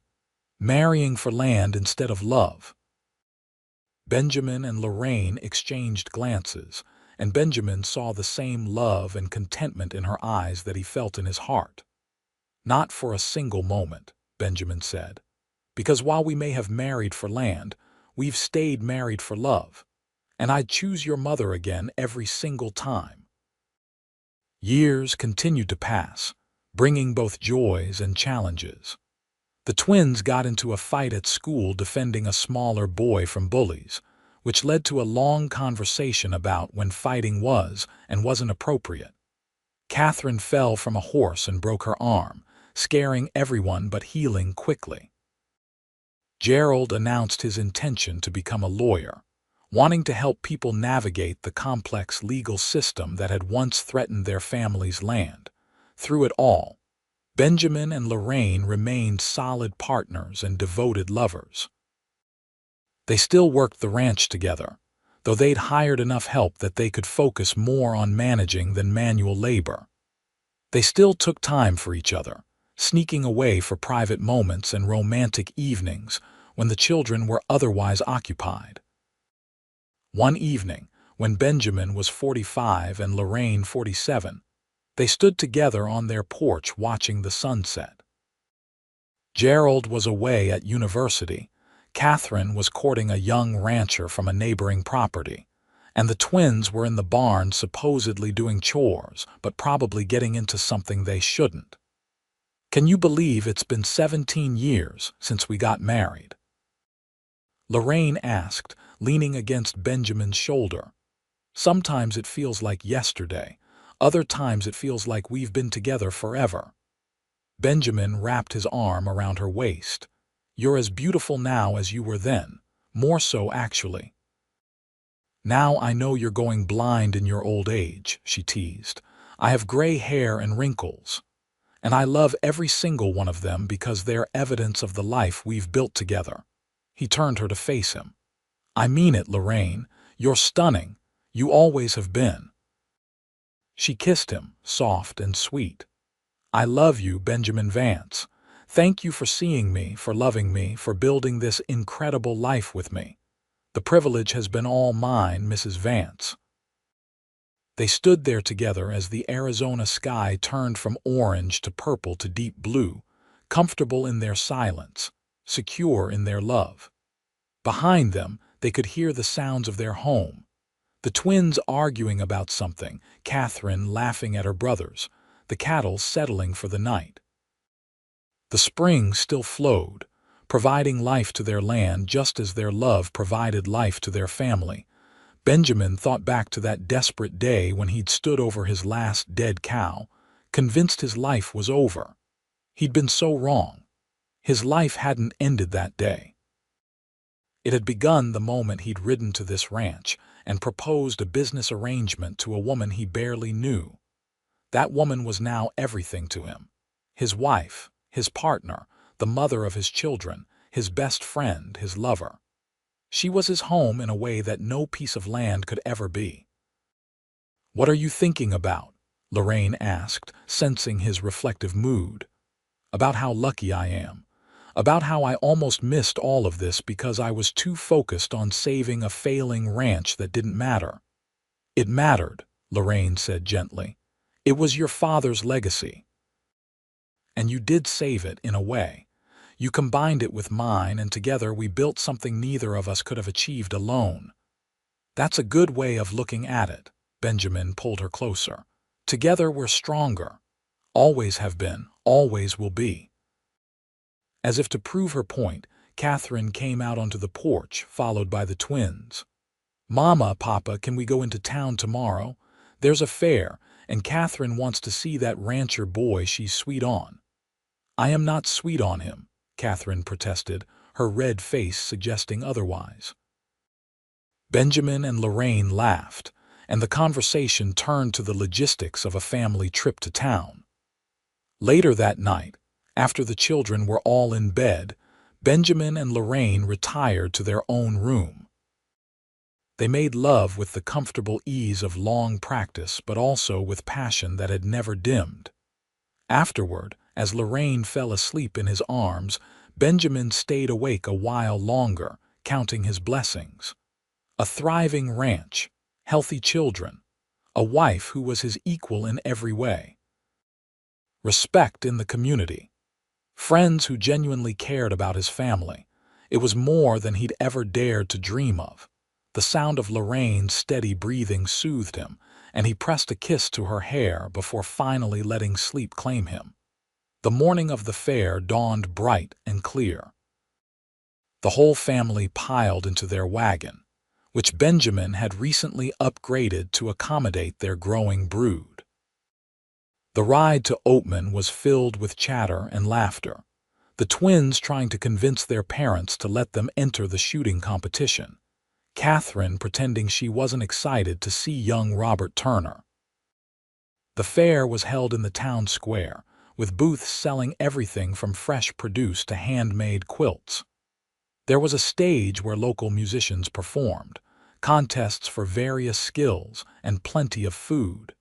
Marrying for land instead of love. Benjamin and Lorraine exchanged glances, and Benjamin saw the same love and contentment in her eyes that he felt in his heart. "Not for a single moment," Benjamin said, "because while we may have married for land, we've stayed married for love, and I'd choose your mother again every single time." Years continued to pass, bringing both joys and challenges. The twins got into a fight at school defending a smaller boy from bullies, which led to a long conversation about when fighting was and wasn't appropriate. Catherine fell from a horse and broke her arm, scaring everyone but healing quickly. Gerald announced his intention to become a lawyer, wanting to help people navigate the complex legal system that had once threatened their family's land. Through it all, Benjamin and Lorraine remained solid partners and devoted lovers. They still worked the ranch together, though they'd hired enough help that they could focus more on managing than manual labor. They still took time for each other, sneaking away for private moments and romantic evenings when the children were otherwise occupied. One evening, when Benjamin was 45 and Lorraine 47, they stood together on their porch watching the sunset. Gerald was away at university, Catherine was courting a young rancher from a neighboring property, and the twins were in the barn supposedly doing chores, but probably getting into something they shouldn't. "Can you believe it's been 17 years since we got married?" Lorraine asked, leaning against Benjamin's shoulder. "Sometimes it feels like yesterday, other times it feels like we've been together forever." Benjamin wrapped his arm around her waist. "You're as beautiful now as you were then, more so actually." "Now I know you're going blind in your old age," she teased. "I have gray hair and wrinkles, and I love every single one of them because they're evidence of the life we've built together." He turned her to face him. "I mean it, Lorraine. You're stunning. You always have been." She kissed him, soft and sweet. "I love you, Benjamin Vance. Thank you for seeing me, for loving me, for building this incredible life with me. The privilege has been all mine, Mrs. Vance." They stood there together as the Arizona sky turned from orange to purple to deep blue, comfortable in their silence, secure in their love. Behind them, they could hear the sounds of their home. The twins arguing about something, Catherine laughing at her brothers, the cattle settling for the night. The spring still flowed, providing life to their land just as their love provided life to their family. Benjamin thought back to that desperate day when he'd stood over his last dead cow, convinced his life was over. He'd been so wrong. His life hadn't ended that day. It had begun the moment he'd ridden to this ranch and proposed a business arrangement to a woman he barely knew. That woman was now everything to him. His wife, his partner, the mother of his children, his best friend, his lover. She was his home in a way that no piece of land could ever be. "What are you thinking about?" Lorraine asked, sensing his reflective mood. "About how lucky I am. About how I almost missed all of this because I was too focused on saving a failing ranch that didn't matter." "It mattered," Lorraine said gently. "It was your father's legacy. And you did save it in a way. You combined it with mine, and together we built something neither of us could have achieved alone." "That's a good way of looking at it." Benjamin pulled her closer. "Together we're stronger. Always have been, always will be." As if to prove her point, Catherine came out onto the porch, followed by the twins. "Mama, Papa, can we go into town tomorrow? There's a fair, and Catherine wants to see that rancher boy she's sweet on." "I am not sweet on him," Catherine protested, her red face suggesting otherwise. Benjamin and Lorraine laughed, and the conversation turned to the logistics of a family trip to town. Later that night, after the children were all in bed, Benjamin and Lorraine retired to their own room. They made love with the comfortable ease of long practice, but also with passion that had never dimmed. Afterward, as Lorraine fell asleep in his arms, Benjamin stayed awake a while longer, counting his blessings. A thriving ranch, healthy children, a wife who was his equal in every way. Respect in the community. Friends who genuinely cared about his family. It was more than he'd ever dared to dream of. The sound of Lorraine's steady breathing soothed him, and he pressed a kiss to her hair before finally letting sleep claim him. The morning of the fair dawned bright and clear. The whole family piled into their wagon, which Benjamin had recently upgraded to accommodate their growing brood. The ride to Oatman was filled with chatter and laughter, the twins trying to convince their parents to let them enter the shooting competition, Catherine pretending she wasn't excited to see young Robert Turner. The fair was held in the town square, with booths selling everything from fresh produce to handmade quilts. There was a stage where local musicians performed, contests for various skills, and plenty of food.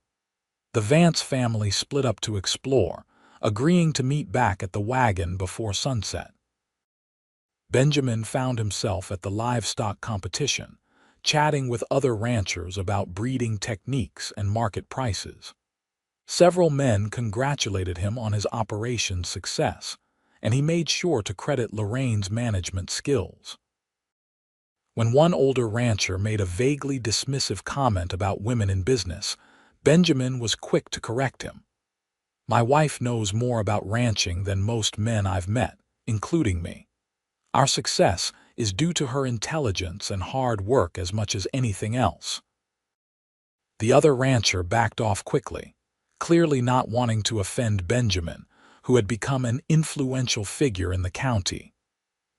The Vance family split up to explore, agreeing to meet back at the wagon before sunset. Benjamin found himself at the livestock competition, chatting with other ranchers about breeding techniques and market prices. Several men congratulated him on his operation's success, and he made sure to credit Lorraine's management skills. When one older rancher made a vaguely dismissive comment about women in business, Benjamin was quick to correct him. "My wife knows more about ranching than most men I've met, including me. Our success is due to her intelligence and hard work as much as anything else." The other rancher backed off quickly, clearly not wanting to offend Benjamin, who had become an influential figure in the county.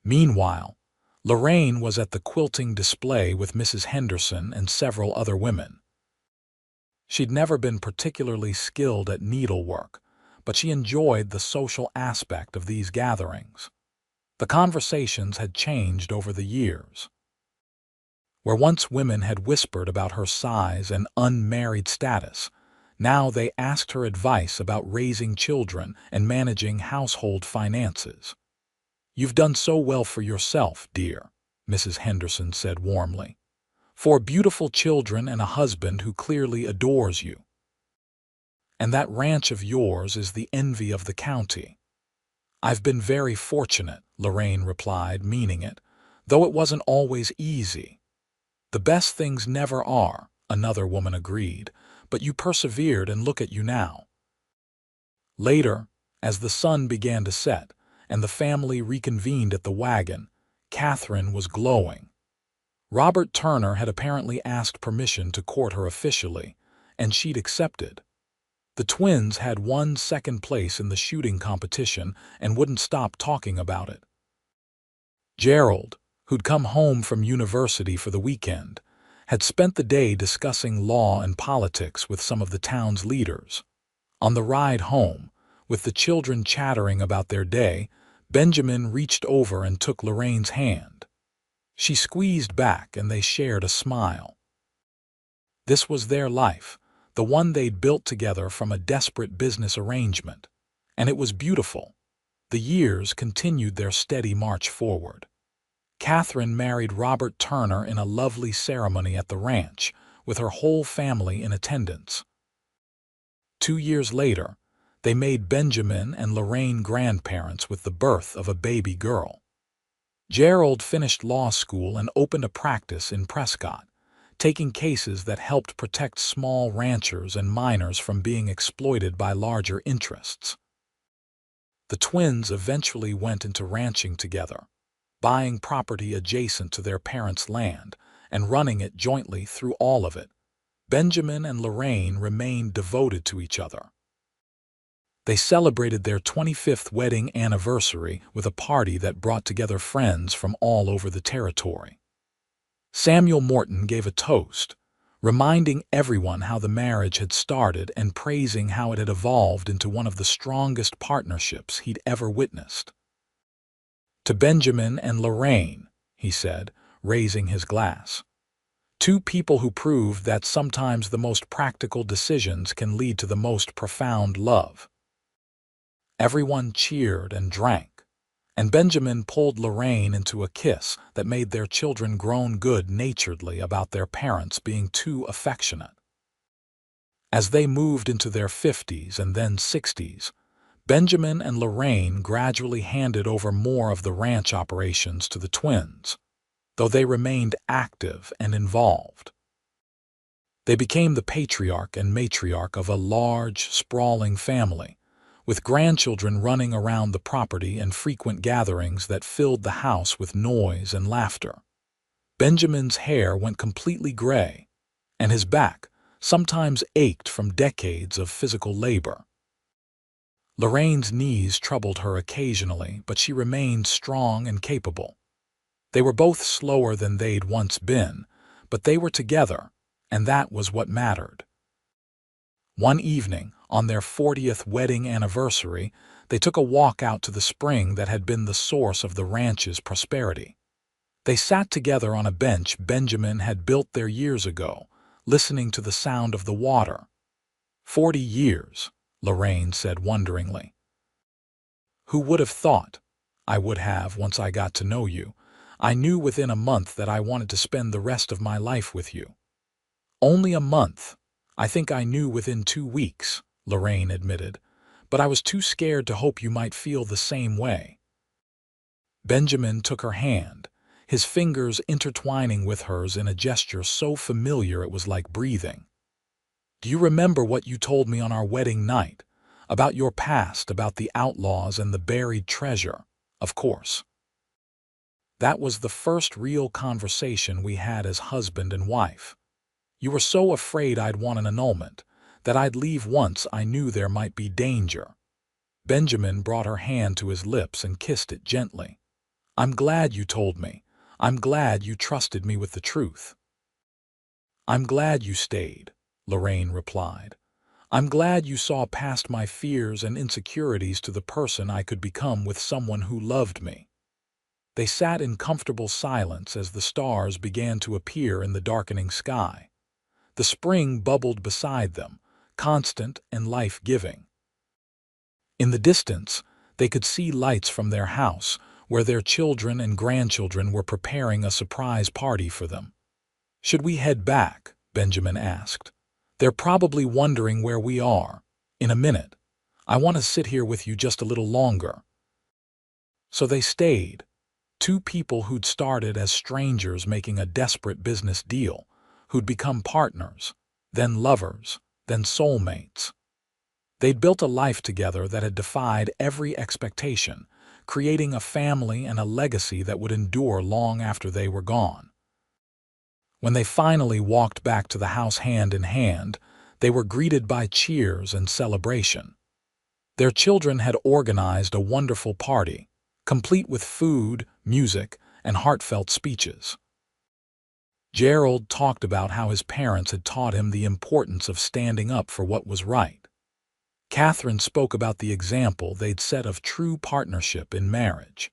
Meanwhile, Lorraine was at the quilting display with Mrs. Henderson and several other women. She'd never been particularly skilled at needlework, but she enjoyed the social aspect of these gatherings. The conversations had changed over the years. Where once women had whispered about her size and unmarried status, now they asked her advice about raising children and managing household finances. "You've done so well for yourself, dear," Mrs. Henderson said warmly. "Four beautiful children and a husband who clearly adores you. And that ranch of yours is the envy of the county." "I've been very fortunate," Lorraine replied, meaning it, "though it wasn't always easy." "The best things never are," another woman agreed, "but you persevered and look at you now." Later, as the sun began to set and the family reconvened at the wagon, Catherine was glowing. Robert Turner had apparently asked permission to court her officially, and she'd accepted. The twins had won second place in the shooting competition and wouldn't stop talking about it. Gerald, who'd come home from university for the weekend, had spent the day discussing law and politics with some of the town's leaders. On the ride home, with the children chattering about their day, Benjamin reached over and took Lorraine's hand. She squeezed back and they shared a smile. This was their life, the one they'd built together from a desperate business arrangement. And it was beautiful. The years continued their steady march forward. Catherine married Robert Turner in a lovely ceremony at the ranch, with her whole family in attendance. 2 years later, they made Benjamin and Lorraine grandparents with the birth of a baby girl. Gerald finished law school and opened a practice in Prescott, taking cases that helped protect small ranchers and miners from being exploited by larger interests. The twins eventually went into ranching together, buying property adjacent to their parents' land and running it jointly through all of it. Benjamin and Lorraine remained devoted to each other. They celebrated their 25th wedding anniversary with a party that brought together friends from all over the territory. Samuel Morton gave a toast, reminding everyone how the marriage had started and praising how it had evolved into one of the strongest partnerships he'd ever witnessed. "To Benjamin and Lorraine," he said, raising his glass. "Two people who proved that sometimes the most practical decisions can lead to the most profound love." Everyone cheered and drank, and Benjamin pulled Lorraine into a kiss that made their children groan good-naturedly about their parents being too affectionate. As they moved into their 50s and then 60s, Benjamin and Lorraine gradually handed over more of the ranch operations to the twins, though they remained active and involved. They became the patriarch and matriarch of a large, sprawling family, with grandchildren running around the property and frequent gatherings that filled the house with noise and laughter. Benjamin's hair went completely gray, and his back sometimes ached from decades of physical labor. Lorraine's knees troubled her occasionally, but she remained strong and capable. They were both slower than they'd once been, but they were together, and that was what mattered. One evening, on their 40th wedding anniversary, they took a walk out to the spring that had been the source of the ranch's prosperity. They sat together on a bench Benjamin had built there years ago, listening to the sound of the water. 40 years, Lorraine said wonderingly. Who would have thought? I would have once I got to know you. I knew within a month that I wanted to spend the rest of my life with you. Only a month. I think I knew within 2 weeks, Lorraine admitted, but I was too scared to hope you might feel the same way. Benjamin took her hand, his fingers intertwining with hers in a gesture so familiar it was like breathing. Do you remember what you told me on our wedding night? About your past, about the outlaws and the buried treasure, of course. That was the first real conversation we had as husband and wife. You were so afraid I'd want an annulment, that I'd leave once I knew there might be danger. Benjamin brought her hand to his lips and kissed it gently. I'm glad you told me. I'm glad you trusted me with the truth. I'm glad you stayed, Lorraine replied. I'm glad you saw past my fears and insecurities to the person I could become with someone who loved me. They sat in comfortable silence as the stars began to appear in the darkening sky. The spring bubbled beside them, constant and life-giving. In the distance, they could see lights from their house, where their children and grandchildren were preparing a surprise party for them. Should we head back? Benjamin asked. They're probably wondering where we are. In a minute. I want to sit here with you just a little longer. So they stayed. 2 people who'd started as strangers making a desperate business deal, who'd become partners, then lovers, then soulmates. They'd built a life together that had defied every expectation, creating a family and a legacy that would endure long after they were gone. When they finally walked back to the house hand in hand, they were greeted by cheers and celebration. Their children had organized a wonderful party, complete with food, music, and heartfelt speeches. Gerald talked about how his parents had taught him the importance of standing up for what was right. Catherine spoke about the example they'd set of true partnership in marriage.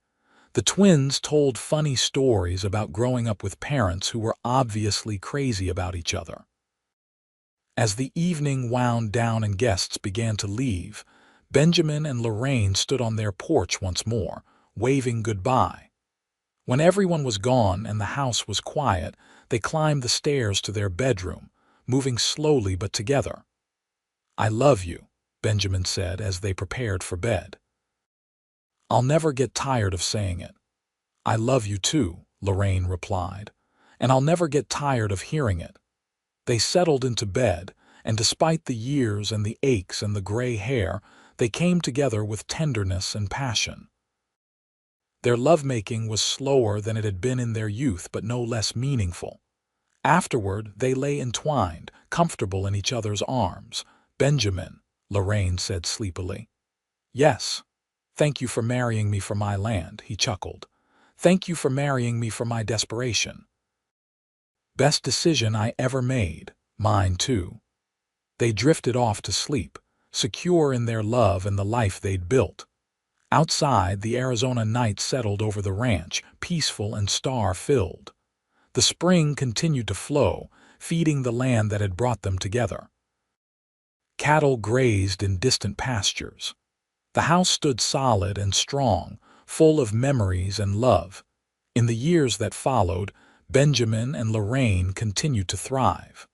The twins told funny stories about growing up with parents who were obviously crazy about each other. As the evening wound down and guests began to leave, Benjamin and Lorraine stood on their porch once more, waving goodbye. When everyone was gone and the house was quiet, they climbed the stairs to their bedroom, moving slowly but together. I love you, Benjamin said as they prepared for bed. I'll never get tired of saying it. I love you too, Lorraine replied, and I'll never get tired of hearing it. They settled into bed, and despite the years and the aches and the gray hair, they came together with tenderness and passion. Their lovemaking was slower than it had been in their youth, but no less meaningful. Afterward, they lay entwined, comfortable in each other's arms. Benjamin, Lorraine said sleepily. Yes. Thank you for marrying me for my land, he chuckled. Thank you for marrying me for my desperation. Best decision I ever made, mine too. They drifted off to sleep, secure in their love and the life they'd built. Outside, the Arizona night settled over the ranch, peaceful and star-filled. The spring continued to flow, feeding the land that had brought them together. Cattle grazed in distant pastures. The house stood solid and strong, full of memories and love. In the years that followed, Benjamin and Lorraine continued to thrive.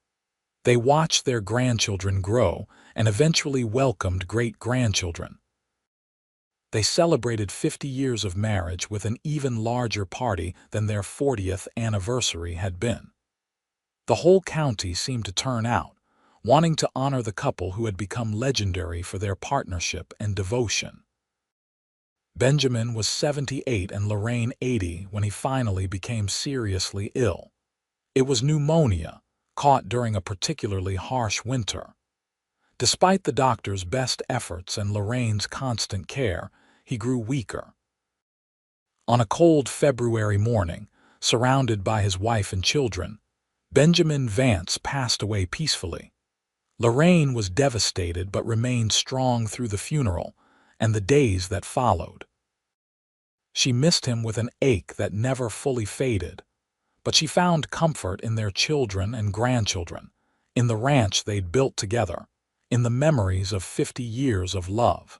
They watched their grandchildren grow and eventually welcomed great-grandchildren. They celebrated 50 years of marriage with an even larger party than their 40th anniversary had been. The whole county seemed to turn out, wanting to honor the couple who had become legendary for their partnership and devotion. Benjamin was 78 and Lorraine 80 when he finally became seriously ill. It was pneumonia, caught during a particularly harsh winter. Despite the doctor's best efforts and Lorraine's constant care, he grew weaker. On a cold February morning, surrounded by his wife and children, Benjamin Vance passed away peacefully. Lorraine was devastated but remained strong through the funeral and the days that followed. She missed him with an ache that never fully faded, but she found comfort in their children and grandchildren, in the ranch they'd built together, in the memories of 50 years of love.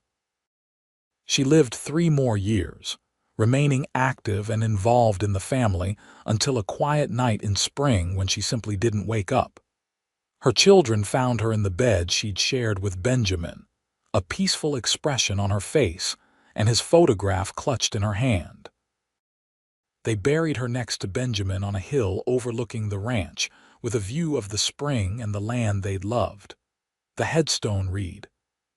She lived 3 more years, remaining active and involved in the family until a quiet night in spring when she simply didn't wake up. Her children found her in the bed she'd shared with Benjamin, a peaceful expression on her face and his photograph clutched in her hand. They buried her next to Benjamin on a hill overlooking the ranch, with a view of the spring and the land they'd loved. The headstone read,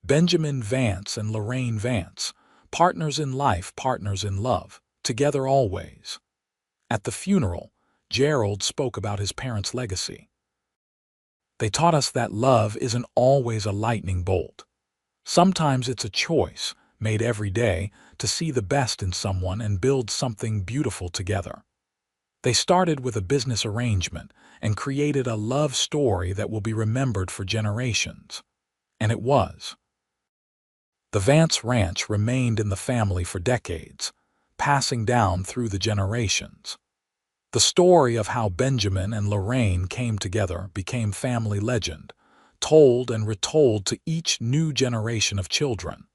"Benjamin Vance and Lorraine Vance, partners in life, partners in love, together always." At the funeral, Gerald spoke about his parents' legacy. "They taught us that love isn't always a lightning bolt. Sometimes it's a choice, made every day, to see the best in someone and build something beautiful together. They started with a business arrangement and created a love story that will be remembered for generations." And it was. The Vance Ranch remained in the family for decades, passing down through the generations. The story of how Benjamin and Lorraine came together became family legend, told and retold to each new generation of children.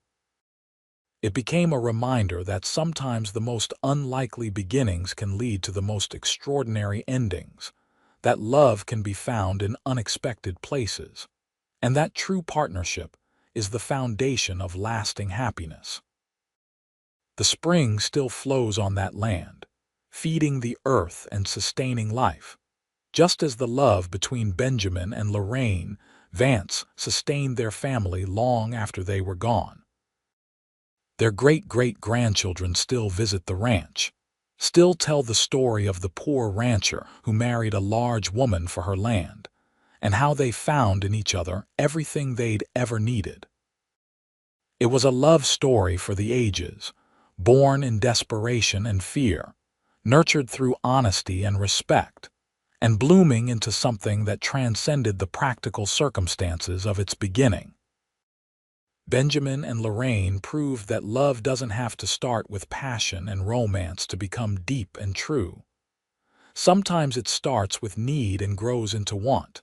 It became a reminder that sometimes the most unlikely beginnings can lead to the most extraordinary endings, that love can be found in unexpected places, and that true partnership is the foundation of lasting happiness. The spring still flows on that land, feeding the earth and sustaining life, just as the love between Benjamin and Lorraine Vance sustained their family long after they were gone. Their great-great-grandchildren still visit the ranch, still tell the story of the poor rancher who married a large woman for her land, and how they found in each other everything they'd ever needed. It was a love story for the ages, born in desperation and fear, nurtured through honesty and respect, and blooming into something that transcended the practical circumstances of its beginning. Benjamin and Lorraine proved that love doesn't have to start with passion and romance to become deep and true. Sometimes it starts with need and grows into want,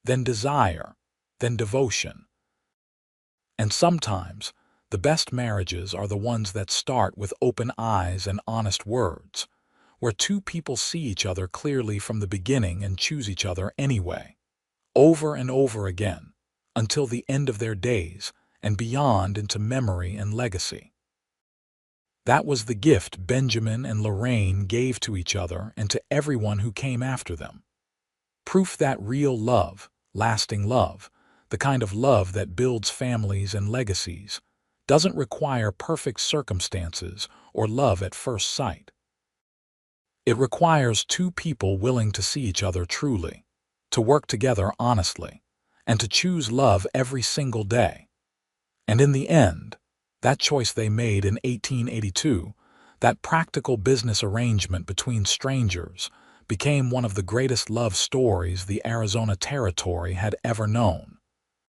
then desire, then devotion. And sometimes, the best marriages are the ones that start with open eyes and honest words, where two people see each other clearly from the beginning and choose each other anyway, over and over again, until the end of their days and beyond into memory and legacy. That was the gift Benjamin and Lorraine gave to each other and to everyone who came after them. Proof that real love, lasting love, the kind of love that builds families and legacies, doesn't require perfect circumstances or love at first sight. It requires two people willing to see each other truly, to work together honestly, and to choose love every single day. And in the end, that choice they made in 1882, that practical business arrangement between strangers, became one of the greatest love stories the Arizona Territory had ever known.